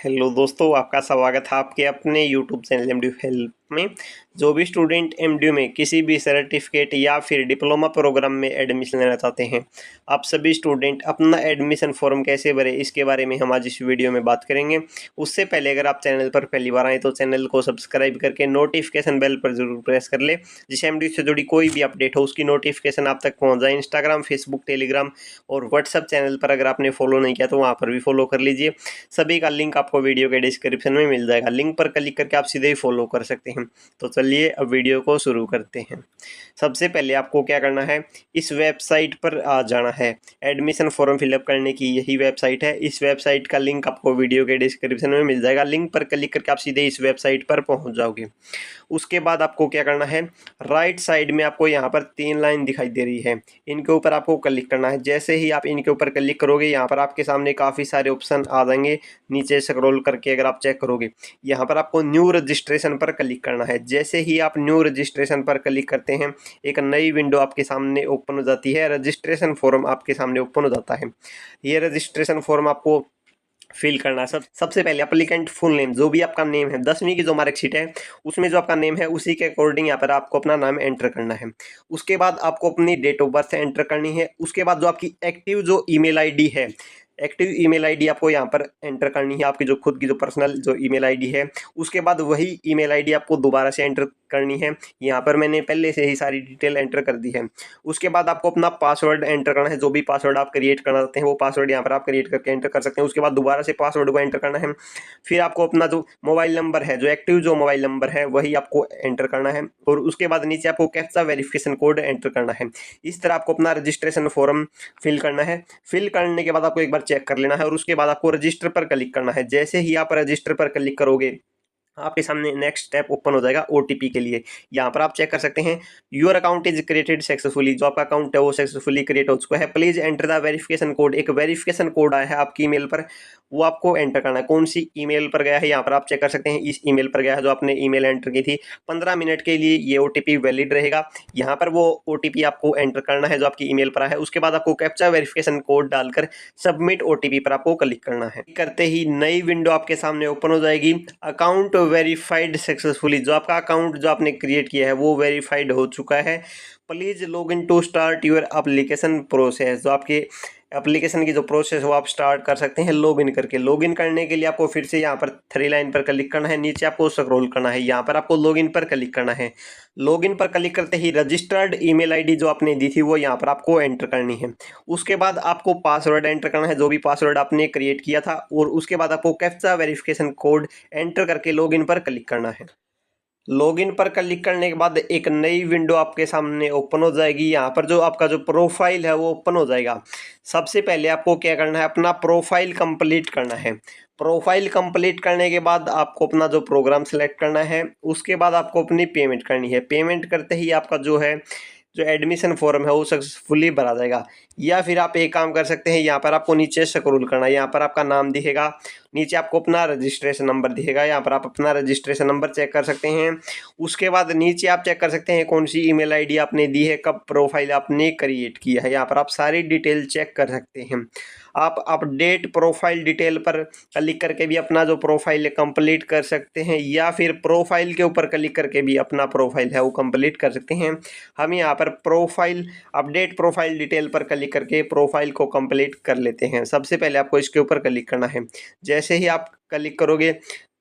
Hello दोस्तों, आपका स्वागत है आपके अपने यूट्यूब चैनल एमडी हेल्प में। जो भी स्टूडेंट एमडी में किसी भी सर्टिफिकेट या फिर डिप्लोमा प्रोग्राम में एडमिशन लेना चाहते हैं, आप सभी स्टूडेंट अपना एडमिशन फॉर्म कैसे भरें इसके बारे में हम आज इस वीडियो में बात करेंगे। उससे पहले अगर आप चैनल पर पहली बार आए तो चैनल को सब्सक्राइब करके नोटिफिकेशन बेल पर जरूर प्रेस कर ले, जिससे एमडी से जुड़ी कोई भी अपडेट हो उसकी नोटिफिकेशन आप तक पहुँच जाए। इंस्टाग्राम, फेसबुक, टेलीग्राम और व्हाट्सअप चैनल पर अगर आपने फॉलो नहीं किया तो वहाँ पर भी फॉलो कर लीजिए। सभी का लिंक आपको वीडियो के डिस्क्रिप्शन में मिल जाएगा। लिंक पर क्लिक करके आप सीधे ही फॉलो कर सकते हैं। तो चलिए अब वीडियो को शुरू करते हैं। सबसे पहले आपको क्या करना है, इस वेबसाइट पर आ जाना है। एडमिशन फॉर्म फिलअप करने की यही वेबसाइट है। इस वेबसाइट का लिंक आपको वीडियो के डिस्क्रिप्शन में मिल जाएगा। लिंक पर क्लिक करके आप सीधे इस वेबसाइट पर पहुंच जाओगे। उसके बाद आपको क्या करना है, राइट साइड में आपको यहाँ पर 3 लाइन दिखाई दे रही है, इनके ऊपर आपको क्लिक करना है। जैसे ही आप इनके ऊपर क्लिक करोगे, यहाँ पर आपके सामने काफ़ी सारे ऑप्शन आ जाएंगे। नीचे स्क्रॉल करके अगर आप चेक करोगे, यहाँ पर आपको न्यू रजिस्ट्रेशन पर क्लिक करना है। जैसे ही आप न्यू रजिस्ट्रेशन पर क्लिक करते हैं, एक नई विंडो आपके सामने ओपन हो जाती है। रजिस्ट्रेशन फॉर्म आपके सामने ओपन हो जाता है। ये रजिस्ट्रेशन फॉर्म आपको फिल करना है। सबसे पहले अप्लीकेंट फुल नेम, जो भी आपका नेम है, 10वीं की जो मार्कशीट है उसमें जो आपका नेम है उसी के अकॉर्डिंग यहाँ पर आपको अपना नाम एंटर करना है। उसके बाद आपको अपनी डेट ऑफ बर्थ एंटर करनी है। उसके बाद जो आपकी एक्टिव जो ईमेल आईडी है, एक्टिव ईमेल आईडी आपको यहाँ पर एंटर करनी है। आपकी जो खुद की जो पर्सनल जो ईमेल आईडी है, उसके बाद वही ईमेल आईडी आपको दोबारा से एंटर करनी है। यहाँ पर मैंने पहले से ही सारी डिटेल एंटर कर दी है। उसके बाद आपको अपना पासवर्ड एंटर करना है। जो भी पासवर्ड आप क्रिएट करना चाहते हैं वो पासवर्ड यहाँ पर आप क्रिएट करके एंटर कर सकते हैं। उसके बाद दोबारा से पासवर्ड को एंटर करना है। फिर आपको अपना जो मोबाइल नंबर है, जो एक्टिव जो मोबाइल नंबर है, वही आपको एंटर करना है। और उसके बाद नीचे आपको कैप्चा वेरिफिकेशन कोड एंटर करना है। इस तरह आपको अपना रजिस्ट्रेशन फॉर्म फिल करना है। फिल करने के बाद आपको एक बार चेक कर लेना है और उसके बाद आपको रजिस्टर पर क्लिक करना है। जैसे ही आप रजिस्टर पर क्लिक करोगे, आपके सामने नेक्स्ट स्टेप ओपन हो जाएगा ओटीपी के लिए। यहाँ पर आप चेक कर सकते हैं, your account is created successfully. जो आपका अकाउंट है वो सक्सेसफुली क्रिएट हो चुका है। Please enter the verification code. एक वेरिफिकेशन कोड आया है आपकी ईमेल पर, वो आपको एंटर करना है। कौन सी ईमेल पर गया है, यहाँ पर आप चेक कर सकते हैं। इस ईमेल पर गया है जो आपने ईमेल एंटर की थी। 15 मिनट के लिए ये ओटीपी वैलिड रहेगा। यहाँ पर वो ओटीपी आपको एंटर करना है जो आपकी ईमेल पर है। उसके बाद आपको कैप्चा वेरिफिकेशन कोड डालकर सबमिट ओटीपी पर आपको क्लिक करना है। करते ही नई विंडो आपके सामने ओपन हो जाएगी। Account verified successfully. जो आपका अकाउंट जो आपने क्रिएट किया है वो वेरीफाइड हो चुका है। Please log in to start your application process. जो आपके एप्लीकेशन की जो प्रोसेस है वो आप स्टार्ट कर सकते हैं लॉगिन करके। लॉगिन करने के लिए आपको फिर से यहाँ पर 3 लाइन पर क्लिक करना है। नीचे आपको स्क्रॉल करना है, यहाँ पर आपको लॉगिन पर क्लिक करना है। लॉगिन पर क्लिक करते ही रजिस्टर्ड ईमेल आईडी जो आपने दी थी वो यहाँ पर आपको एंटर करनी है। उसके बाद आपको पासवर्ड एंटर करना है, जो भी पासवर्ड आपने क्रिएट किया था। और उसके बाद आपको कैप्चा वेरिफिकेशन कोड एंटर करके लॉगिन पर क्लिक करना है। लॉगिन पर क्लिक करने के बाद एक नई विंडो आपके सामने ओपन हो जाएगी। यहाँ पर जो आपका जो प्रोफाइल है वो ओपन हो जाएगा। सबसे पहले आपको क्या करना है, अपना प्रोफाइल कंप्लीट करना है। प्रोफाइल कंप्लीट करने के बाद आपको अपना जो प्रोग्राम सेलेक्ट करना है। उसके बाद आपको अपनी पेमेंट करनी है। पेमेंट करते ही आपका जो है जो एडमिशन फॉर्म है वो सक्सेसफुली भरा जाएगा। या फिर आप एक काम कर सकते हैं, यहाँ पर आपको नीचे स्क्रॉल करना है। यहाँ पर आपका नाम दिखेगा, नीचे आपको अपना रजिस्ट्रेशन नंबर दिखेगा। यहाँ पर आप अपना रजिस्ट्रेशन नंबर चेक कर सकते हैं। उसके बाद नीचे आप चेक कर सकते हैं कौन सी ईमेल आईडी आपने दी है, कब प्रोफाइल आपने क्रिएट किया है। यहाँ पर आप सारी डिटेल चेक कर सकते हैं। आप अपडेट प्रोफाइल डिटेल पर क्लिक करके भी अपना जो प्रोफाइल है कंप्लीट कर सकते हैं, या फिर प्रोफाइल के ऊपर क्लिक करके भी अपना प्रोफाइल है वो कंप्लीट कर सकते हैं। हम यहाँ पर प्रोफाइल अपडेट प्रोफाइल डिटेल पर क्लिक करके प्रोफाइल को कंप्लीट कर लेते हैं। सबसे पहले आपको इसके ऊपर क्लिक करना है। जैसे ही आप क्लिक करोगे,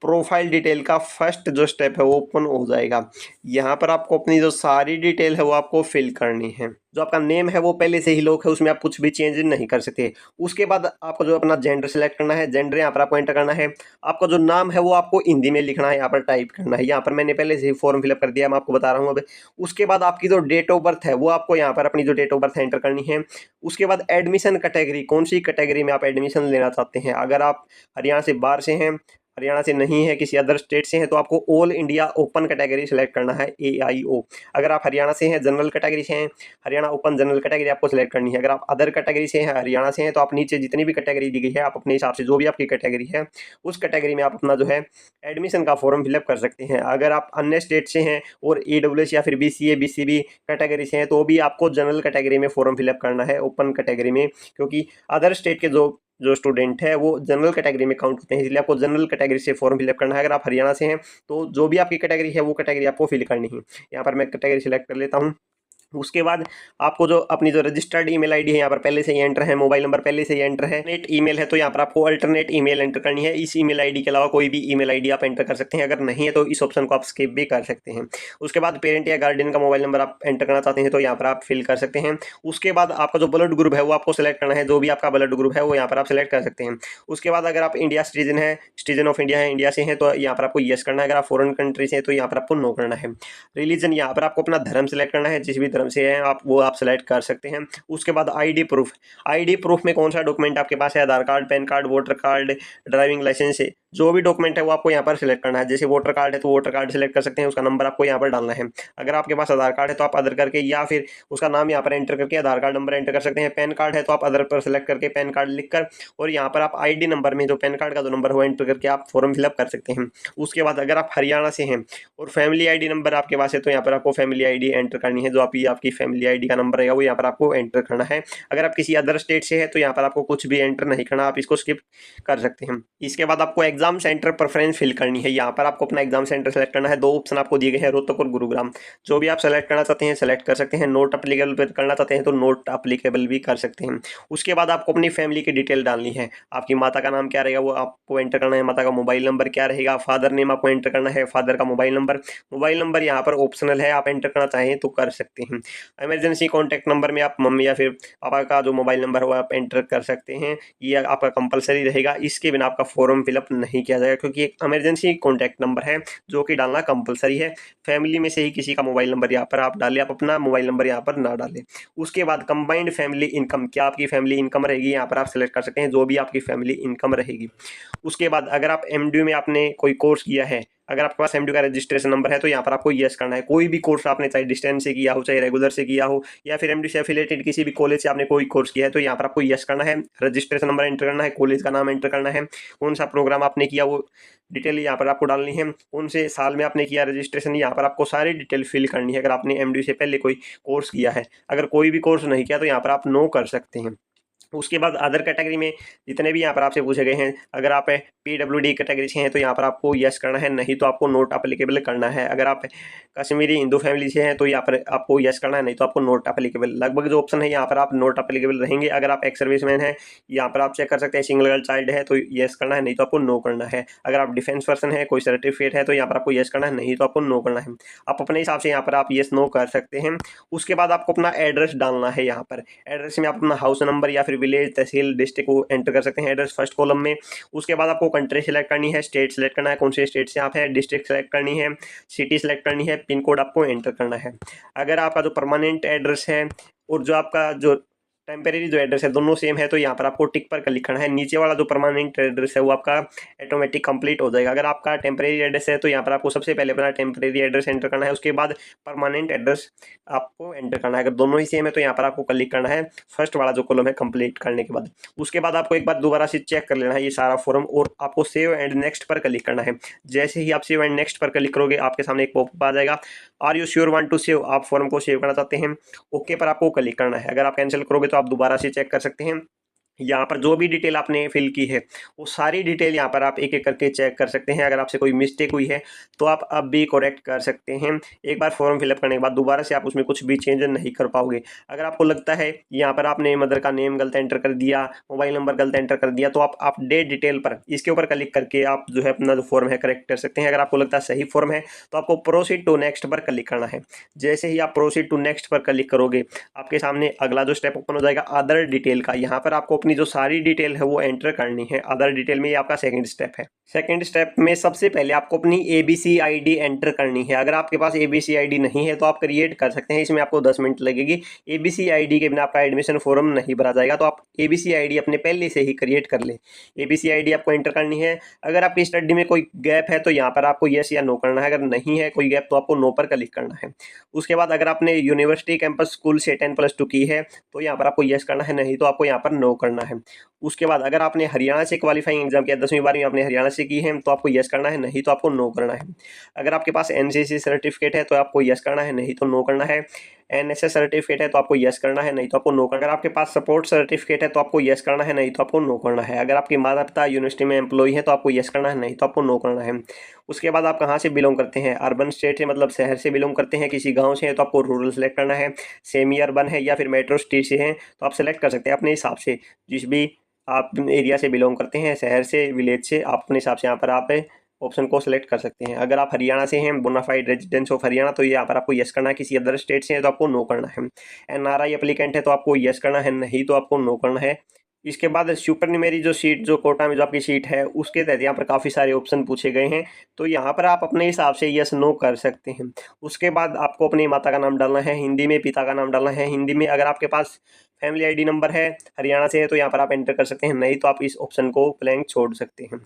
प्रोफाइल डिटेल का फर्स्ट जो स्टेप है वो ओपन हो जाएगा। यहाँ पर आपको अपनी जो सारी डिटेल है वो आपको फिल करनी है। जो आपका नेम है वो पहले से ही लॉक है, उसमें आप कुछ भी चेंज नहीं कर सकते। उसके बाद आपको जो अपना जेंडर सेलेक्ट करना है, जेंडर यहाँ पर आपको एंटर करना है। आपका जो नाम है वो आपको हिंदी में लिखना है, यहाँ पर टाइप करना है। यहाँ पर मैंने पहले से ही फॉर्म फिलअप कर दिया, मैं आपको बता रहा हूँ अब। उसके बाद आपकी जो डेट ऑफ बर्थ है वो आपको यहाँ पर अपनी जो डेट ऑफ बर्थ एंटर करनी है। उसके बाद एडमिशन कैटेगरी, कौन सी कैटेगरी में आप एडमिशन लेना चाहते हैं। अगर आप हरियाणा से बाहर से हैं, हरियाणा से नहीं है, किसी अदर स्टेट से हैं, तो आपको all India open category select करना है, AIO। अगर आप हरियाणा से हैं, जनरल कैटेगरी से हैं, हरियाणा ओपन जनरल कैटेगरी आपको सेलेक्ट करनी है। अगर आप अदर कैटेगरी से हैं, हरियाणा से हैं, तो आप नीचे जितनी भी कैटेगरी दी गई है आप अपने हिसाब से जो भी आपकी कैटेगरी है उस कैटेगरी में आप अपना जो है एडमिशन का फॉर्म फिलअप कर सकते हैं। अगर आप अन्य स्टेट से हैं और EWS या फिर BCA BCB कैटेगरी से हैं तो भी आपको जनरल कैटेगरी में फॉर्म फिलअप करना है, ओपन कैटेगरी में। क्योंकि अदर स्टेट के जो जो स्टूडेंट है वो जनरल कैटेगरी में काउंट होते हैं, इसलिए आपको जनरल कैटेगरी से फॉर्म फिलअप करना है। अगर आप हरियाणा से हैं तो जो भी आपकी कैटेगरी है वो कैटेगरी आपको फिल करनी है। यहाँ पर मैं कैटेगरी सिलेक्ट कर लेता हूँ। उसके बाद आपको जो अपनी जो रजिस्टर्ड ईमेल आईडी है यहाँ पर पहले से ही एंटर है, मोबाइल नंबर पहले से ही एंटर है, नेट ईमेल है तो यहाँ पर आपको अल्टरनेट ईमेल एंटर करनी है। इस ईमेल आईडी के अलावा कोई भी ईमेल आईडी आप एंटर कर सकते हैं, अगर नहीं है तो इस ऑप्शन को आप स्किप भी कर सकते हैं। उसके बाद पेरेंट या गार्डियन का मोबाइल नंबर आप एंटर करना चाहते हैं तो यहाँ पर आप फिल कर सकते हैं। उसके बाद आपका जो ब्लड ग्रुप है वो आपको सेलेक्ट करना है, जो भी आपका ब्लड ग्रुप है वो यहाँ पर आप सेलेक्ट कर सकते हैं। उसके बाद अगर आप इंडिया सिटीजन है, सिटीजन ऑफ इंडिया है, इंडिया से हैं तो यहाँ पर आपको येस करना है। अगर आप फॉरेन कंट्री से हैं तो यहाँ पर आपको नो करना है। रिलीजन, यहाँ पर आपको अपना धर्म सेलेक्ट करना है, जिस भी धर्म से हैं आप वो आप सेलेक्ट कर सकते हैं। उसके बाद आईडी प्रूफ, आईडी प्रूफ में कौन सा डॉक्यूमेंट आपके पास है, Aadhaar card, PAN card, voter card, driving licence, जो भी डॉक्यूमेंट है वो आपको यहाँ पर सिलेक्ट करना है। जैसे वोटर कार्ड है तो वोटर कार्ड सिलेक्ट कर सकते हैं, उसका नंबर आपको यहाँ पर डालना है। अगर आपके पास आधार कार्ड है तो आप अदर करके या फिर उसका नाम यहाँ पर एंटर करके आधार कार्ड नंबर एंटर कर सकते हैं। पैन कार्ड है तो आप अदर पर सिलेक्ट करके पैन कार्ड लिखकर और यहाँ पर आप आईडी नंबर में जो पैन कार्ड का जो नंबर हो एंटर करके आप फॉर्म फिलअप कर सकते हैं। उसके बाद अगर आप हरियाणा से हैं और फैमिली आईडी नंबर आपके पास है तो यहाँ पर आपको फैमिली आईडी एंटर करनी है, जो आपकी फैमिली आईडी का नंबर रहेगा वो यहाँ पर आपको एंटर करना है। अगर आप किसी अदर स्टेट से है तो यहाँ पर आपको कुछ भी एंटर नहीं करना, आप इसको स्किप कर सकते हैं। इसके बाद आपको एग्जाम सेंटर प्रेफरेंस फिल करनी है। यहाँ पर आपको अपना एग्जाम सेंटर सेलेक्ट करना है। दो ऑप्शन आपको दिए गए हैं, रोहतक और गुरुग्राम। जो भी आप सेलेक्ट करना चाहते हैं सेलेक्ट कर सकते हैं। नोट अप्लीकेबल पे करना चाहते हैं तो नोट अप्लीकेबल भी कर सकते हैं। उसके बाद आपको अपनी फैमिली की डिटेल डालनी है। आपकी माता का नाम क्या रहेगा वो आपको एंटर करना है, माता का मोबाइल नंबर क्या रहेगा, फादर नेम आपको एंटर करना है, फादर का मोबाइल नंबर। मोबाइल नंबर यहाँ पर ऑप्शनल है, आप एंटर करना चाहें तो कर सकते हैं। इमरजेंसी कॉन्टैक्ट नंबर में आप मम्मी या फिर पापा का जो मोबाइल नंबर हो आप एंटर कर सकते हैं, ये आपका कंपलसरी रहेगा। इसके बिना आपका फॉर्म फिलअप नहीं किया जाएगा, क्योंकि एक इमरजेंसी कॉन्टैक्ट नंबर है जो कि डालना कंपलसरी है। फैमिली में से ही किसी का मोबाइल नंबर यहाँ पर आप डालें, आप अपना मोबाइल नंबर यहाँ पर ना डालें। उसके बाद कंबाइंड फैमिली इनकम, क्या आपकी फैमिली इनकम रहेगी यहाँ पर आप सेलेक्ट कर सकते हैं, जो भी आपकी फैमिली इनकम रहेगी। उसके बाद अगर आप एमडीयू में आपने कोई कोर्स किया है, अगर आपके पास एमडीयू का रजिस्ट्रेशन नंबर है तो यहाँ पर आपको यस करना है। कोई भी कोर्स आपने चाहे डिस्टेंस से किया हो, चाहे रेगुलर से किया हो, या फिर एमडीयू से एफिलेटेड किसी भी कॉलेज से आपने कोई कोर्स किया है तो यहाँ पर आपको यस करना है। रजिस्ट्रेशन नंबर एंटर करना है, कॉलेज का नाम एंटर करना है, कौन सा प्रोग्राम आपने किया वो डिटेल यहाँ पर आपको डालनी है, कौन से साल में आपने किया रजिस्ट्रेशन, यहाँ पर आपको सारी डिटेल फिल करनी है। अगर आपने एमडीयू से पहले कोई कोर्स किया है, अगर कोई भी कोर्स नहीं किया तो यहाँ पर आप नो कर सकते हैं। उसके बाद अदर कैटेगरी में जितने भी यहाँ पर आपसे पूछे गए हैं, अगर आप पीडब्ल्यूडी कैटेगरी से हैं तो यहाँ पर आपको यस करना है, नहीं तो आपको नोट अप्लीकेबल करना है। अगर आप कश्मीरी हिंदू फैमिली से हैं तो यहाँ पर आपको यस करना है, नहीं तो आपको नोट अप्लीकेबल। लगभग जो ऑप्शन है यहाँ पर आप नोट अप्लीकेबल रहेंगे। अगर आप एक्स सर्विसमैन हैं यहाँ पर आप चेक कर सकते हैं, सिंगल गर्ल चाइल्ड है तो यस करना है, नहीं तो आपको नो करना है। अगर आप डिफेंस पर्सन है, कोई सर्टिफिकेट है तो यहाँ पर आपको यस करना है, नहीं तो आपको नो करना है। आप अपने हिसाब से यहाँ पर आप यस नो कर सकते हैं। उसके बाद आपको अपना एड्रेस डालना है। यहाँ पर एड्रेस में आप अपना हाउस नंबर या फिर विलेज, तहसील, डिस्ट्रिक्ट को एंटर कर सकते हैं एड्रेस फर्स्ट कॉलम में। उसके बाद आपको कंट्री सेलेक्ट करनी है, स्टेट सेलेक्ट करना है, कौन से स्टेट से आप हैं, डिस्ट्रिक्ट सेलेक्ट करनी है, सिटी सेलेक्ट करनी है, पिन कोड आपको एंटर करना है। अगर आपका जो परमानेंट एड्रेस है और जो आपका जो टेम्परेरी जो एड्रेस है दोनों सेम है तो यहाँ पर आपको टिक पर क्लिक करना है। नीचे वाला जो परमानेंट एड्रेस है वो आपका ऑटोमेटिक कंप्लीट हो जाएगा। अगर आपका टेम्परेरी एड्रेस है तो यहाँ पर आपको सबसे पहले अपना टेम्परेरी एड्रेस एंटर करना है, उसके बाद परमानेंट एड्रेस आपको एंटर करना है। अगर दोनों ही सेम है तो यहाँ पर आपको क्लिक करना है फर्स्ट वाला जो कॉलम है कंप्लीट करने के बाद। उसके बाद आपको एक बार दोबारा से चेक कर लेना है ये सारा फॉर्म और आपको सेव एंड नेक्स्ट पर क्लिक करना है। जैसे ही आप सेव एंड नेक्स्ट पर क्लिक करोगे आपके सामने एक पॉपअप आ जाएगा, are you sure want to save, आप फॉर्म को सेव करना चाहते हैं, ओके पर आपको क्लिक करना है। अगर आप कैंसिल करोगे तो आप दोबारा से चेक कर सकते हैं। यहाँ पर जो भी डिटेल आपने फिल की है वो सारी डिटेल यहाँ पर आप एक एक करके चेक कर सकते हैं। अगर आपसे कोई मिस्टेक हुई है तो आप अब भी करेक्ट कर सकते हैं। एक बार फॉर्म फिलअप करने के बाद दोबारा से आप उसमें कुछ भी चेंज नहीं कर पाओगे। अगर आपको लगता है यहाँ पर आपने मदर का नेम गलत एंटर कर दिया, मोबाइल नंबर गलत एंटर कर दिया, तो आप अपडेट डिटेल पर इसके ऊपर क्लिक करके आप जो है अपना जो फॉर्म है करेक्ट कर सकते हैं। अगर आपको लगता है सही फॉर्म है तो आपको प्रोसीड टू नेक्स्ट पर क्लिक करना है। जैसे ही आप प्रोसीड टू नेक्स्ट पर क्लिक करोगे आपके सामने अगला जो स्टेप ओपन हो जाएगा अदर डिटेल का। यहाँ पर आपको अपनी जो सारी डिटेल है वो एंटर करनी है। अदर डिटेल में ये आपका सेकंड स्टेप है। सेकंड स्टेप में सबसे पहले आपको अपनी एबीसी आईडी एंटर करनी है। अगर आपके पास एबीसी आईडी नहीं है तो आप क्रिएट कर सकते हैं, इसमें आपको 10 मिनट लगेगी। एबीसी आईडी के बिना आपका एडमिशन फॉर्म नहीं भरा जाएगा, तो आप एबीसी आईडी अपने पहले से ही क्रिएट कर ले। एबीसी आईडी आपको एंटर करनी है। अगर आपकी स्टडी में कोई गैप है तो यहाँ पर आपको यस या नो करना है, अगर नहीं है कोई गैप तो आपको नो पर क्लिक करना है। उसके बाद अगर आपने यूनिवर्सिटी कैंपस स्कूल से 10+2 की है तो यहाँ पर आपको यस करना है, नहीं तो आपको यहाँ पर नो करना करना है। उसके बाद अगर आपने हरियाणा से क्वालिफाइंग एग्जाम किया, 10वीं 12वीं आपने हरियाणा से की है तो आपको यस करना है, नहीं तो आपको नो करना है। अगर आपके पास एनसीसी सर्टिफिकेट है तो आपको यस करना है, नहीं तो नो करना है। एनएसएस सर्टिफिकेट है तो आपको यस करना है, नहीं तो आपको नो करना है। अगर आपके पास सपोर्ट सर्टिफिकेट है तो आपको यस करना है, नहीं तो आपको नो करना है। अगर आपके माता पिता यूनिवर्सिटी में एम्प्लॉई है तो आपको यस करना है, नहीं तो आपको नो करना है। उसके बाद आप कहाँ से बिलोंग करते हैं, अर्बन स्टेट से मतलब शहर से बिलोंग करते हैं, किसी गाँव से है तो आपको रूरल सेलेक्ट करना है। सेमी अर्बन है या फिर मेट्रो सिटी से हैं तो आप सेलेक्ट कर सकते हैं अपने हिसाब से, जिस भी आप एरिया से बिलोंग करते हैं, शहर से, विलेज से, आप अपने हिसाब से यहाँ पर आप ऑप्शन को सिलेक्ट कर सकते हैं। अगर आप हरियाणा से हैं, बोनाफाइड रेजिडेंस ऑफ हरियाणा, तो यहाँ पर आपको यस करना है। किसी अदर स्टेट से है तो आपको नो करना है। एनआरआई एप्लीकेंट है तो आपको यस करना है, नहीं तो आपको नो करना है। इसके बाद सुपर न्यूमेरी जो सीट, जो कोटा में जो आपकी सीट है, उसके तहत यहाँ पर काफ़ी सारे ऑप्शन पूछे गए हैं, तो यहाँ पर आप अपने हिसाब से यस नो कर सकते हैं। उसके बाद आपको अपनी माता का नाम डालना है हिंदी में, पिता का नाम डालना है हिंदी में। अगर आपके पास फैमिली आईडी नंबर है हरियाणा से है तो यहाँ पर आप एंटर कर सकते हैं, नहीं तो आप इस ऑप्शन को ब्लैंक छोड़ सकते हैं।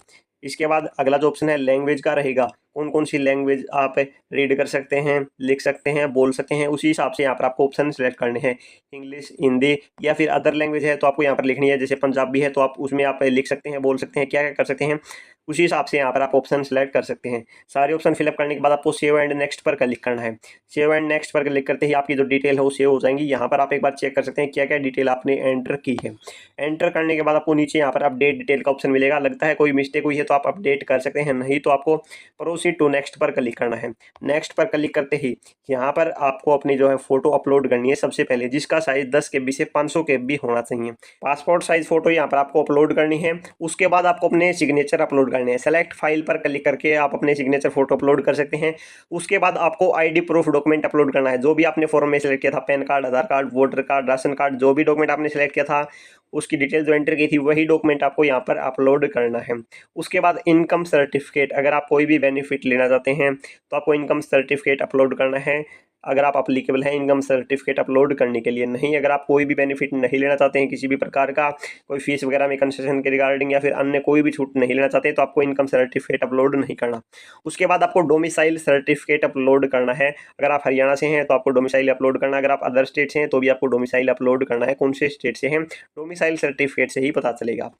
इसके बाद अगला जो ऑप्शन है लैंग्वेज का रहेगा, कौन कौन सी लैंग्वेज आप रीड कर सकते हैं, लिख सकते हैं, बोल सकते हैं, उसी हिसाब से यहाँ पर आपको ऑप्शन सेलेक्ट करने हैं। इंग्लिश, हिंदी या फिर अदर लैंग्वेज है तो आपको यहाँ पर लिखनी है, जैसे पंजाबी है तो आप उसमें आप लिख सकते हैं, बोल सकते हैं, क्या क्या कर सकते हैं, उसी हिसाब से यहाँ पर आप ऑप्शन सेलेक्ट कर सकते हैं। सारे ऑप्शन फिलअप करने के बाद आपको सेव एंड नेक्स्ट पर क्लिक करना है। सेव एंड नेक्स्ट पर क्लिक करते ही आपकी जो डिटेल है वो सेव हो जाएंगी। यहाँ पर आप एक बार चेक कर सकते हैं क्या क्या डिटेल आपने एंटर की है। एंटर करने के बाद आपको नीचे यहाँ पर अपडेट डिटेल का ऑप्शन मिलेगा। लगता है कोई मिस्टेक हुई है तो आप अपडेट कर सकते हैं, नहीं तो आपको प्रोसीड टू नेक्स्ट पर क्लिक करना है। नेक्स्ट पर क्लिक करते ही यहाँ पर आपको अपनी जो है फोटो अपलोड करनी है सबसे पहले, जिसका साइज 10 KB से 500 KB होना चाहिए। पासपोर्ट साइज फोटो यहाँ पर आपको अपलोड करनी है। उसके बाद आपको अपने सिग्नेचर अपलोड करने हैं। सेलेक्ट फाइल पर क्लिक करके आप अपने सिग्नेचर फोटो अपलोड कर सकते हैं। उसके बाद आपको आईडी प्रूफ डॉक्यूमेंट अपलोड करना है, जो भी आपने फॉर्म में सेलेक्ट किया था, PAN card, Aadhaar card, voter card, ration card, जो भी डॉक्यूमेंट आपने सेलेक्ट किया था उसकी डिटेल जो एंटर की थी वही डॉक्यूमेंट आपको यहाँ पर अपलोड करना है। उसके बाद इनकम सर्टिफिकेट, अगर आप कोई भी बेनिफिट लेना चाहते हैं तो आपको इनकम सर्टिफिकेट अपलोड करना है। अगर आप अप्लीकेबल हैं इनकम सर्टिफिकेट अपलोड करने के लिए, नहीं अगर आप कोई भी बेनिफिट नहीं लेना चाहते हैं किसी भी प्रकार का, कोई फीस वगैरह में कंसेशन के रिगार्डिंग या फिर अन्य कोई भी छूट नहीं लेना चाहते तो आपको इनकम सर्टिफिकेट अपलोड नहीं करना। उसके बाद आपको डोमिसाइल सर्टिफिकेट अपलोड करना है। अगर आप हरियाणा से हैं तो आपको डोमिसाइल अपलोड करना है, अगर आप अदर स्टेट से हैं तो भी आपको डोमिसाइल अपलोड करना है। कौन से स्टेट से हैं डोमिसाइल सर्टिफिकेट से ही पता चलेगा।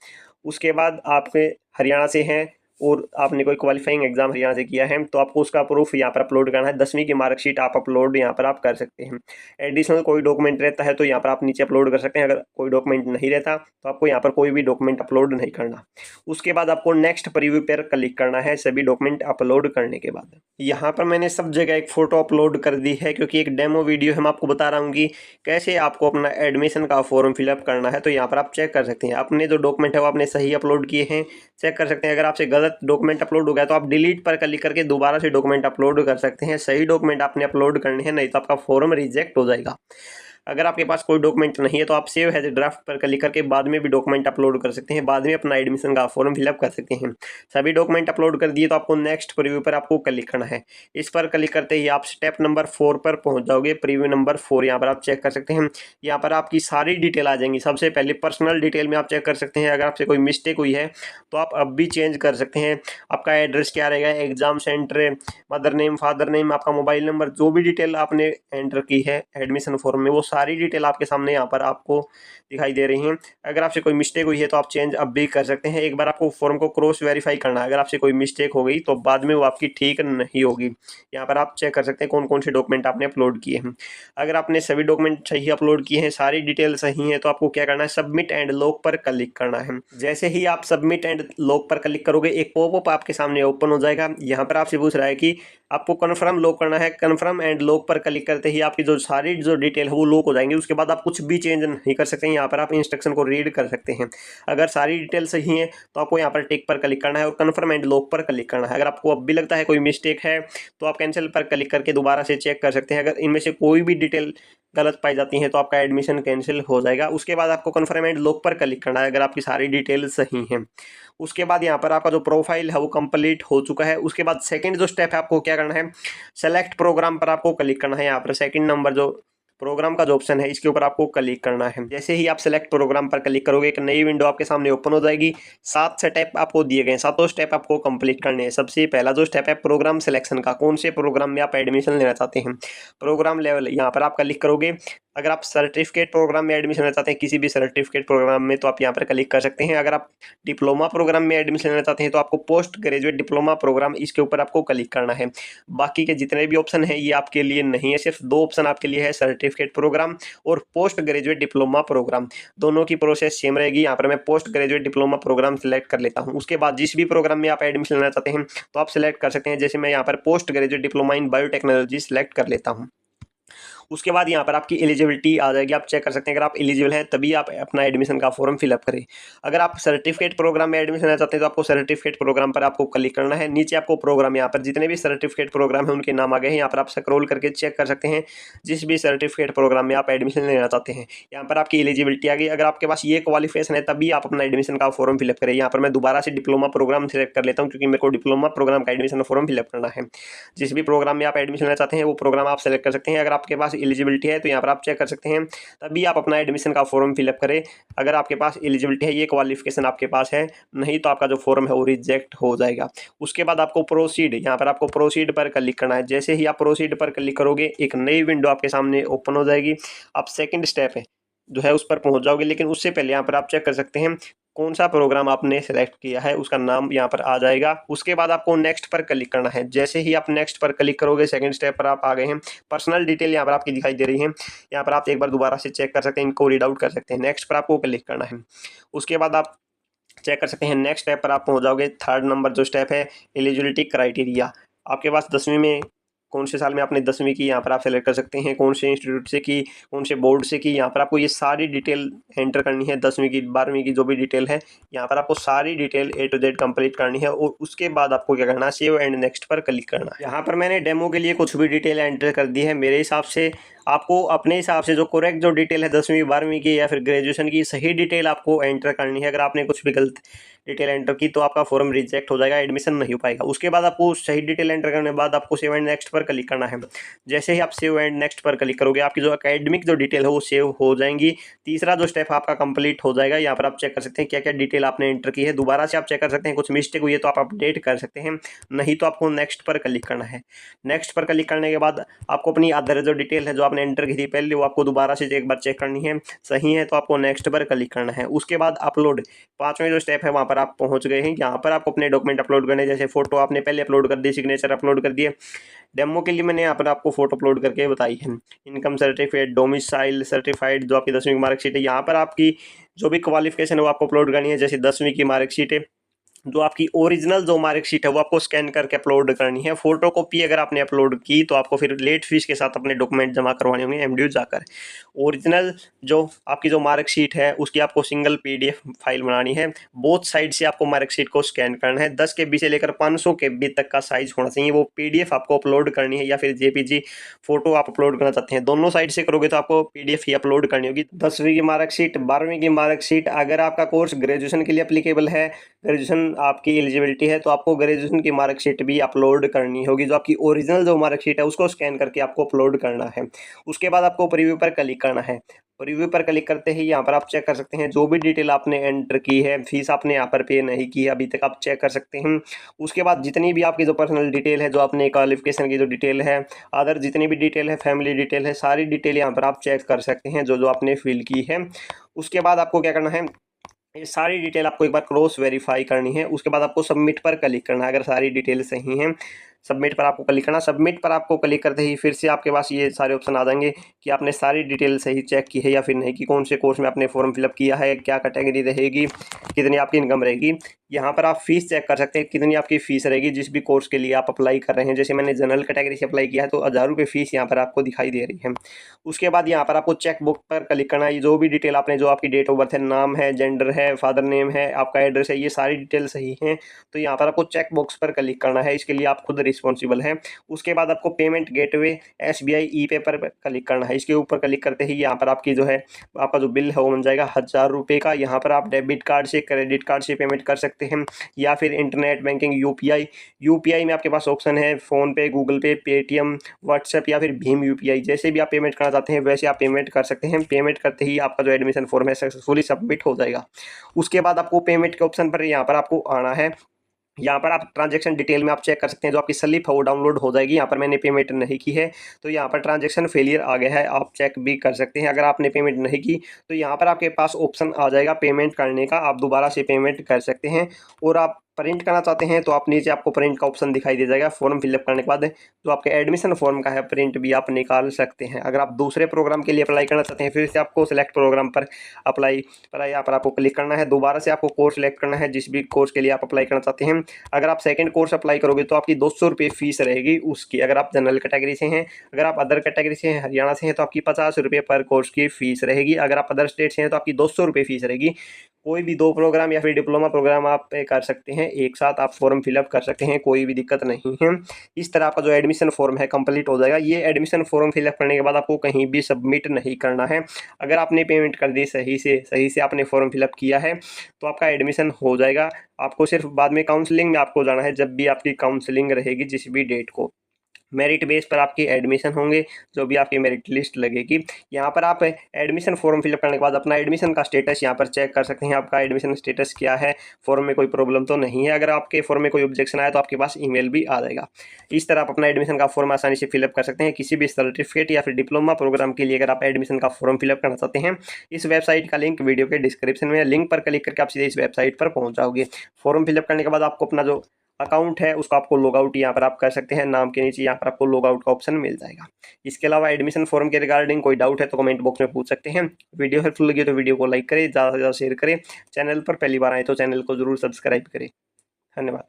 उसके बाद आपके हरियाणा से हैं और आपने कोई क्वालिफाइंग एग्जाम हरियाणा से किया है तो आपको उसका प्रूफ यहाँ पर अपलोड करना है। 10वीं की मार्कशीट आप अपलोड यहाँ पर आप कर सकते हैं। एडिशनल कोई डॉक्यूमेंट रहता है तो यहाँ पर आप नीचे अपलोड कर सकते हैं। अगर कोई डॉक्यूमेंट नहीं रहता तो आपको यहाँ पर कोई भी डॉक्यूमेंट अपलोड नहीं करना। उसके बाद आपको नेक्स्ट प्रीव्यू पर क्लिक करना है सभी डॉक्यूमेंट अपलोड करने के बाद। यहाँ पर मैंने सब जगह एक फ़ोटो अपलोड कर दी है क्योंकि एक डेमो वीडियो है, मैं आपको बता रहा हूँ कि कैसे आपको अपना एडमिशन का फॉर्म फिलअप करना है। तो यहाँ पर आप चेक कर सकते हैं अपने जो डॉक्यूमेंट है वो आपने सही अपलोड किए हैं, चेक कर सकते हैं। अगर आपसे गलत डॉक्यूमेंट अपलोड हो गया तो आप डिलीट पर क्लिक करके दोबारा से डॉक्यूमेंट अपलोड कर सकते हैं। सही डॉक्यूमेंट आपने अपलोड करने हैं, नहीं तो आपका फॉर्म रिजेक्ट हो जाएगा। अगर आपके पास कोई डॉक्यूमेंट नहीं है तो आप सेव एज ड्राफ्ट पर क्लिक करके बाद में भी डॉक्यूमेंट अपलोड कर सकते हैं, बाद में अपना एडमिशन का फॉर्म फिलअप कर सकते हैं। सभी डॉक्यूमेंट अपलोड कर दिए तो आपको नेक्स्ट प्रीव्यू पर आपको क्लिक करना है। इस पर क्लिक करते ही आप स्टेप नंबर 4 पर पहुंच जाओगे। प्रीव्यू नंबर 4 यहाँ पर आप चेक कर सकते हैं। यहाँ पर आपकी सारी डिटेल आ जाएंगी। सबसे पहले पर्सनल डिटेल में आप चेक कर सकते हैं। अगर आपसे कोई मिस्टेक हुई है तो आप अब भी चेंज कर सकते हैं। आपका एड्रेस क्या रहेगा, exam centre, mother name, father name, आपका मोबाइल नंबर, जो भी डिटेल आपने एंटर की है एडमिशन फॉर्म में वो सारी डिटेल आपके सामने यहाँ पर आपको दिखाई दे रही हैं। अगर आपसे कोई मिस्टेक हुई है तो आप चेंज अब भी कर सकते हैं। एक बार आपको फॉर्म को क्रॉस वेरीफाई करना है। अगर आपसे कोई मिस्टेक हो गई तो बाद में वो आपकी ठीक नहीं होगी। यहाँ पर आप चेक कर सकते हैं कौन कौन से डॉक्यूमेंट आपने अपलोड किए हैं। अगर आपने सभी डॉक्यूमेंट सही अपलोड किए हैं, सारी डिटेल सही है, तो आपको क्या करना है, सबमिट एंड लॉक पर क्लिक करना है। जैसे ही आप सबमिट एंड लॉक पर क्लिक करोगे एक पॉपअप आपके सामने ओपन हो जाएगा। यहाँ पर आपसे पूछ रहा है कि आपको कन्फर्म लॉक करना है। कन्फर्म एंड लॉक पर क्लिक करते ही आपकी जो सारी जो डिटेल है वो लॉक हो जाएंगी। उसके बाद आप कुछ भी चेंज नहीं कर सकते हैं। यहाँ पर आप इंस्ट्रक्शन को रीड कर सकते हैं। अगर सारी डिटेल सही है तो आपको यहाँ पर टिक पर क्लिक करना है और कन्फर्म एंड लॉक पर क्लिक करना है। अगर आपको अब भी लगता है कोई मिस्टेक है तो आप कैंसिल पर क्लिक करके दोबारा से चेक कर सकते हैं। अगर इनमें से कोई भी डिटेल गलत पाई जाती है तो आपका एडमिशन कैंसिल हो जाएगा। उसके बाद आपको कन्फर्म एंड लॉक पर क्लिक करना है अगर आपकी सारी डिटेल सही हैं। उसके बाद यहाँ पर आपका जो प्रोफाइल है वो कंप्लीट हो चुका है। उसके बाद सेकंड जो स्टेप है आपको क्या करना है, सेलेक्ट प्रोग्राम पर आपको क्लिक करना है। यहाँ पर सेकंड नंबर जो प्रोग्राम का जो ऑप्शन है इसके ऊपर आपको क्लिक करना है। जैसे ही आप सेलेक्ट प्रोग्राम पर क्लिक करोगे एक नई विंडो आपके सामने ओपन हो जाएगी। 7 स्टेप आपको दिए गए हैं, 7 स्टेप आपको कंप्लीट करने हैं। सबसे पहला जो स्टेप है प्रोग्राम सिलेक्शन का, कौन से प्रोग्राम में आप एडमिशन लेना चाहते हैं, प्रोग्राम लेवल, यहाँ पर आप क्लिक करोगे। अगर आप सर्टिफिकेट प्रोग्राम में एडमिशन लेना चाहते हैं किसी भी सर्टिफिकेट प्रोग्राम में तो आप यहाँ पर क्लिक कर सकते हैं। अगर आप डिप्लोमा प्रोग्राम में एडमिशन लेना चाहते हैं तो आपको पोस्ट ग्रेजुएट डिप्लोमा प्रोग्राम इसके ऊपर आपको क्लिक करना है। बाकी के जितने भी ऑप्शन है ये आपके लिए नहीं है, सिर्फ 2 ऑप्शन आपके लिए है, सर्टिफिकेट प्रोग्राम और पोस्ट ग्रेजुएट डिप्लोमा प्रोग्राम। दोनों की प्रोसेस सेम रहेगी। यहाँ पर मैं post graduate diploma programme select कर लेता हूँ। उसके बाद जिस भी प्रोग्राम में आप एडमिशन लेना चाहते हैं तो आप सिलेक्ट कर सकते हैं। जैसे मैं यहाँ पर post graduate diploma in biotechnology select कर लेता हूँ। उसके बाद यहाँ पर आपकी एलिजिबिलिटी आ जाएगी, आप चेक कर सकते हैं। अगर आप एलिजिबल हैं तभी आप अपना एडमिशन का फॉर्म फिलअप करें। अगर आप सर्टिफिकेट प्रोग्राम में एडमिशन लेना चाहते हैं तो आपको सर्टिफिकेट प्रोग्राम पर आपको क्लिक करना है। नीचे आपको प्रोग्राम यहाँ पर जितने भी सर्टिफिकेट प्रोग्राम है उनके नाम आ गए हैं। यहाँ पर आप स्क्रॉल करके चेक कर सकते हैं जिस भी सर्टिफिकेट प्रोग्राम में आप एडमिशन लेना चाहते हैं। यहाँ पर आपकी एलिजिबिलिटी आ गई। अगर आपके पास ये क्वालिफिकेशन है तभी आप अपना एडमिशन का फॉर्म फिलअप करें। यहाँ पर मैं दोबारा से डिप्लोमा प्रोग्राम सेलेक्ट कर लेता हूँ क्योंकि मेरे को डिप्लोमा प्रोग्राम का एडमिशन फॉर्म फिलअप करना है। जिस भी प्रोग्राम में आप एडमिशन लेना चाहते हैं वो प्रोग्राम आप सेलेक्ट कर सकते हैं। अगर आपके पास एलिजिबिलिटी है तो यहाँ पर आप चेक कर सकते हैं तभी आप अपना एडमिशन का फॉर्म फिलअप करें। अगर आपके पास एलिजिबिलिटी है, ये क्वालिफिकेशन आपके पास है, नहीं तो आपका जो फॉर्म है वो रिजेक्ट हो जाएगा। उसके बाद आपको प्रोसीड, यहाँ पर आपको प्रोसीड पर क्लिक करना है। जैसे ही आप प्रोसीड पर क्लिक करोगे एक नई विंडो आपके सामने ओपन हो जाएगी। आप सेकंड स्टेप है जो है उस पर पहुंच जाओगे, लेकिन उससे पहले यहाँ पर आप चेक कर सकते हैं कौन सा प्रोग्राम आपने सेलेक्ट किया है, उसका नाम यहाँ पर आ जाएगा। उसके बाद आपको नेक्स्ट पर क्लिक करना है। जैसे ही आप नेक्स्ट पर क्लिक करोगे सेकंड स्टेप पर आप आ गए हैं। पर्सनल डिटेल यहाँ पर आपकी दिखाई दे रही है। यहाँ पर आप एक बार दोबारा से चेक कर सकते हैं, इनको रीड आउट कर सकते हैं। नेक्स्ट पर आपको क्लिक करना है। उसके बाद आप चेक कर सकते हैं नेक्स्ट स्टेप पर आप पहुँच जाओगे। थर्ड नंबर जो स्टेप है एलिजिबिलिटी क्राइटेरिया। आपके पास 10वीं में कौन से साल में आपने 10वीं की, यहाँ पर आप सेलेक्ट कर सकते हैं। कौन से इंस्टीट्यूट से की, कौन से बोर्ड से की, यहाँ पर आपको ये सारी डिटेल एंटर करनी है। 10वीं की, 12वीं की जो भी डिटेल है यहाँ पर आपको सारी detail A to Z complete करनी है। और उसके बाद आपको क्या करना है, सेव एंड नेक्स्ट पर क्लिक करना है। यहाँ पर मैंने डेमो के लिए कुछ भी डिटेल एंटर कर दी है। मेरे हिसाब से आपको अपने हिसाब से जो करेक्ट जो डिटेल है 10वीं 12वीं की या फिर ग्रेजुएशन की सही डिटेल आपको एंटर करनी है। अगर आपने कुछ भी गलत डिटेल एंटर की तो आपका फॉर्म रिजेक्ट हो जाएगा, एडमिशन नहीं हो पाएगा। उसके बाद आपको सही डिटेल एंटर करने के बाद आपको सेव एंड नेक्स्ट पर क्लिक करना है। जैसे ही आप सेव एंड नेक्स्ट पर क्लिक करोगे आपकी जो एकेडमिक जो डिटेल है वो सेव हो जाएंगी। तीसरा जो स्टेप आपका कंप्लीट हो जाएगा। यहाँ पर आप चेक कर सकते हैं क्या क्या डिटेल आपने एंटर की है। दोबारा से आप चेक कर सकते हैं, कुछ मिस्टेक हुई है तो आप अपडेट कर सकते हैं, नहीं तो आपको नेक्स्ट पर क्लिक करना है। नेक्स्ट पर क्लिक करने के बाद आपको अपनी अदर जो डिटेल है जो आपने एंटर की थी पहले वो आपको दोबारा से एक बार चेक करनी है। सही है तो आपको नेक्स्ट पर क्लिक करना है। उसके बाद अपलोड, पांचवें जो स्टेप है वहाँ पर आप पहुँच गए हैं। यहाँ पर आपको अपने डॉक्यूमेंट अपलोड करने, जैसे फोटो आपने पहले अपलोड कर दी, सिग्नेचर अपलोड कर दिए। डेमो के लिए मैंने यहाँ पर आपको फोटो अपलोड करके बताई है। इनकम सर्टिफिकेट, डोमिसाइल सर्टिफाइड, जो आपकी 10वीं की मार्कशीट है। यहाँ पर आपकी जो भी क्वालिफिकेशन है वो आपको अपलोड करनी है। जैसे 10वीं की मार्कशीट है, जो आपकी ओरिजिनल जो मार्कशीट है वो आपको स्कैन करके अपलोड करनी है। फोटो कॉपी अगर आपने अपलोड की तो आपको फिर लेट फीस के साथ अपने डॉक्यूमेंट जमा करवाने होंगे एमडीयू जाकर। ओरिजिनल जो आपकी जो मार्कशीट है उसकी आपको सिंगल पीडीएफ फाइल बनानी है। बोथ साइड से आपको मार्कशीट को स्कैन करना है। 10 KB से लेकर 500 KB तक का साइज होना चाहिए। वो पीडीएफ आपको अपलोड करनी है या फिर जेपीजी फोटो आप अपलोड करना चाहते हैं, दोनों साइड से करोगे तो आपको पीडीएफ ही अपलोड करनी होगी। 10वीं की मार्कशीट, 12वीं की मार्कशीट। अगर आपका कोर्स ग्रेजुएशन के लिए अप्लीकेबल है, ग्रेजुएशन आपकी एलिजिबिलिटी है तो आपको ग्रेजुएशन की मार्कशीट भी अपलोड करनी होगी। जो आपकी ओरिजिनल जो मार्कशीट है उसको स्कैन करके आपको अपलोड करना है। उसके बाद आपको प्रीव्यू पर क्लिक करना है। प्रीव्यू पर क्लिक करते ही यहाँ पर आप चेक कर सकते हैं जो भी डिटेल आपने एंटर की है। फीस आपने यहाँ पर पे नहीं की है अभी तक, आप चेक कर सकते हैं। उसके बाद जितनी भी आपकी जो पर्सनल डिटेल है, जो आपने क्वालिफिकेशन की जो डिटेल है, अदर जितनी भी डिटेल है, फैमिली डिटेल है, सारी डिटेल यहाँ पर आप चेक कर सकते हैं जो जो आपने फिल की है। उसके बाद आपको क्या करना है, ये सारी डिटेल आपको एक बार क्रॉस वेरीफाई करनी है। उसके बाद आपको सबमिट पर क्लिक करना है। अगर सारी डिटेल सही हैं सबमिट पर आपको क्लिक करना। सबमिट पर आपको क्लिक करते ही फिर से आपके पास ये सारे ऑप्शन आ जाएंगे कि आपने सारी डिटेल सही चेक की है या फिर नहीं, कि कौन से कोर्स में आपने फॉर्म फिलअप किया है, क्या कैटेगरी रहेगी, कितनी आपकी इनकम रहेगी। यहाँ पर आप फीस चेक कर सकते हैं कितनी आपकी फ़ीस रहेगी जिस भी कोर्स के लिए आप अप्लाई कर रहे हैं। जैसे मैंने जनरल कैटेगरी से अप्लाई किया है तो 1000 रुपये फ़ीस यहाँ पर आपको दिखाई दे रही है। उसके बाद यहाँ पर आपको चेक बुक पर क्लिक करना है। जो भी डिटेल आपने, जो आपकी डेट ऑफ बर्थ है, नाम है, जेंडर है, फादर नेम है, आपका एड्रेस है, ये सारी डिटेल सही है तो यहाँ पर आपको चेक बॉक्स पर क्लिक करना है। इसके लिए आप खुद रिस्पॉन्सिबल हैं। उसके बाद आपको पेमेंट गेटवे SBI ई-पे पर क्लिक करना है। इसके ऊपर क्लिक करते ही यहाँ पर आपकी जो है आपका जो बिल है वो बन जाएगा 1000 रुपये का। यहाँ पर आप डेबिट कार्ड से, क्रेडिट कार्ड से पेमेंट कर सकते हैं या फिर इंटरनेट बैंकिंग यूपीआई में आपके पास ऑप्शन है फ़ोन पे, गूगल पे, पेटीएम, व्हाट्सएप या फिर भीम UPI। जैसे भी आप पेमेंट करना चाहते हैं वैसे आप पेमेंट कर सकते हैं। पेमेंट करते ही आपका जो एडमिशन फॉर्म है सक्सेसफुली सबमिट हो जाएगा। उसके बाद आपको पेमेंट के ऑप्शन पर यहाँ पर आपको आना है। यहाँ पर आप ट्रांजैक्शन डिटेल में आप चेक कर सकते हैं, जो आपकी स्लिप है वो डाउनलोड हो जाएगी। यहाँ पर मैंने पेमेंट नहीं की है तो यहाँ पर ट्रांजैक्शन फेलियर आ गया है, आप चेक भी कर सकते हैं। अगर आपने पेमेंट नहीं की तो यहाँ पर आपके पास ऑप्शन आ जाएगा पेमेंट करने का, आप दोबारा से पेमेंट कर सकते हैं। और आप प्रिंट करना चाहते हैं तो आप नीचे आपको प्रिंट का ऑप्शन दिखाई दे जाएगा फॉर्म फिलअप करने के बाद, जो आपके एडमिशन फॉर्म का है प्रिंट भी आप निकाल सकते हैं। अगर आप दूसरे प्रोग्राम के लिए अप्लाई करना चाहते हैं फिर से आपको सिलेक्ट प्रोग्राम पर अप्लाई पर यहाँ पर आपको क्लिक करना है, दोबारा से आपको कोर्स सिलेक्ट करना है जिस भी कोर्स के लिए आप अप्लाई करना चाहते हैं। अगर आप सेकंड कोर्स अप्लाई करोगे तो आपकी 200 रुपये फीस रहेगी उसकी, अगर आप जनरल कैटेगरी से हैं। अगर आप अदर कैटेगरी से हैं, हरियाणा से हैं, तो आपकी 50 रुपये पर कोर्स की फीस रहेगी। अगर आप अदर स्टेट से हैं तो आपकी 200 रुपये फीस रहेगी। कोई भी 2 प्रोग्राम या फिर डिप्लोमा प्रोग्राम आप पे कर सकते हैं, एक साथ आप फॉर्म फिलअप कर सकते हैं, कोई भी दिक्कत नहीं है। इस तरह आपका जो एडमिशन फॉर्म है कंप्लीट हो जाएगा। ये एडमिशन फॉर्म फिलअप करने के बाद आपको कहीं भी सबमिट नहीं करना है। अगर आपने पेमेंट कर दी सही से आपने फॉर्म फिलअप किया है तो आपका एडमिशन हो जाएगा। आपको सिर्फ बाद में काउंसलिंग में आपको जाना है, जब भी आपकी काउंसलिंग रहेगी जिस भी डेट को, मेरिट बेस पर आपकी एडमिशन होंगे, जो भी आपकी मेरिट लिस्ट लगेगी। यहाँ पर आप एडमिशन फॉर्म फिलअप करने के बाद अपना एडमिशन का स्टेटस यहाँ पर चेक कर सकते हैं, आपका एडमिशन स्टेटस क्या है, फॉर्म में कोई प्रॉब्लम तो नहीं है। अगर आपके फॉर्म में कोई ऑब्जेक्शन आया तो आपके पास ईमेल भी आ जाएगा। इस तरह आप अपना एडमिशन का फॉर्म आसानी से फिलअप कर सकते हैं। किसी भी सर्टिफिकेट या फिर डिप्लोमा प्रोग्राम के लिए अगर आप एडमिशन का फॉर्म फिलअप करना चाहते हैं, इस वेबसाइट का लिंक वीडियो के डिस्क्रिप्शन में है, लिंक पर क्लिक करके आप सीधे इस वेबसाइट पर पहुँच जाओगे। फॉर्म फिलअप करने के बाद आपको अपना जो अकाउंट है उसको आपको लॉग आउट यहाँ पर आप कर सकते हैं, नाम के नीचे यहाँ पर आपको लॉग आउट का ऑप्शन मिल जाएगा। इसके अलावा एडमिशन फॉर्म के रिगार्डिंग कोई डाउट है तो कमेंट बॉक्स में पूछ सकते हैं। वीडियो हेल्पफुल लगी तो वीडियो को लाइक करें, ज़्यादा से ज़्यादा शेयर करें। चैनल पर पहली बार आए तो चैनल को जरूर सब्सक्राइब करें। धन्यवाद।